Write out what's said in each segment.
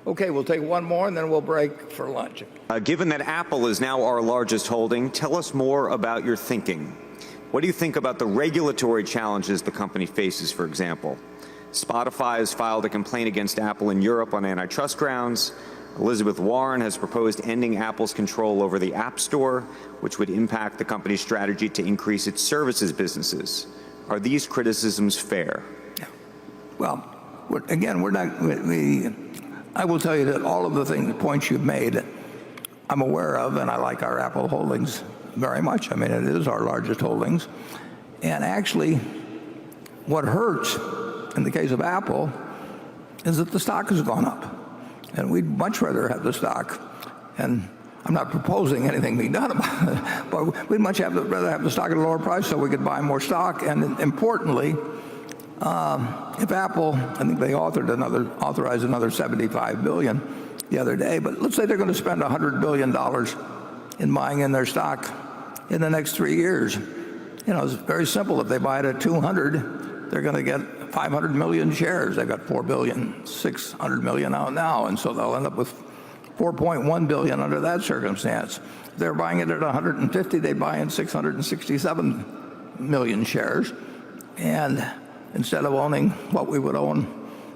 Okay, we'll take one more and then we'll break for lunch. Given that Apple is now our largest holding, tell us more about your thinking. What do you think about the regulatory challenges the company faces, for example? Spotify has filed a complaint against Apple in Europe on antitrust grounds. Elizabeth Warren has proposed ending Apple's control over the App Store, which would impact the company's strategy to increase its services businesses. Are these criticisms fair? Yeah. Well, again, we're not. I will tell you that all of the points you've made, I'm aware of, and I like our Apple holdings very much. I mean, it is our largest holdings. And actually, what hurts in the case of Apple is that the stock has gone up. And we'd much rather have the stock. And I'm not proposing anything be done about it, but we'd much rather have the stock at a lower price so we could buy more stock. And importantly, if Apple, I think they authorized another $75 billion the other day, but let's say they're going to spend $100 billion in buying in their stock in the next 3 years. You know, it's very simple. If they buy it at 200, they're going to get 500 million shares. They've got 4,600 million out now, and so they'll end up with 4.1 billion under that circumstance. If they're buying it at 150, they buy in 667 million shares, and instead of owning what we would own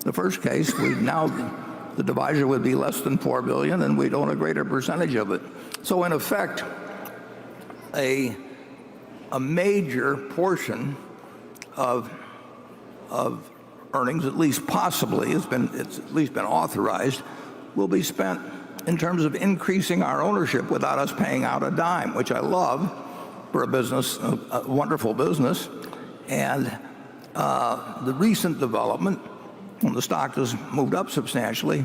the first case, the divisor would be less than 4 billion, and we'd own a greater percentage of it. So in effect, a major portion of earnings, at least possibly, it's at least been authorized, will be spent in terms of increasing our ownership without us paying out a dime, which I love for a business, a wonderful business. And the recent development, when the stock has moved up substantially,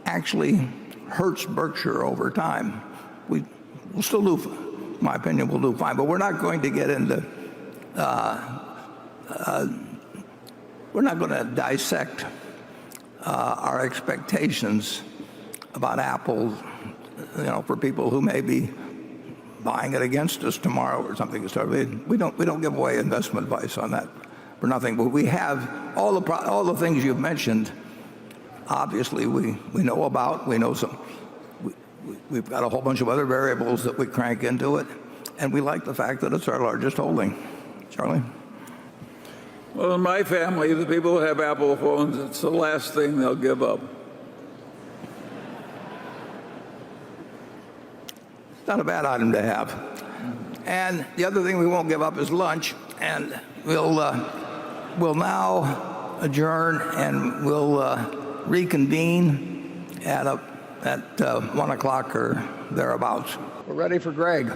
actually hurts Berkshire over time. We'll still do, in my opinion, we'll do fine, but we're not going to get into, we're not going to dissect our expectations about Apple, you know, for people who may be buying it against us tomorrow or something. We don't give away investment advice on that for nothing. But we have all the things you've mentioned. Obviously, we know about. We know some. We've got a whole bunch of other variables that we crank into it, and we like the fact that it's our largest holding. Charlie? Well, in my family, the people who have Apple phones, it's the last thing they'll give up. It's not a bad item to have. And the other thing we won't give up is lunch, and we'll now adjourn, and we'll reconvene at 1 o'clock or thereabouts. We're ready for Greg.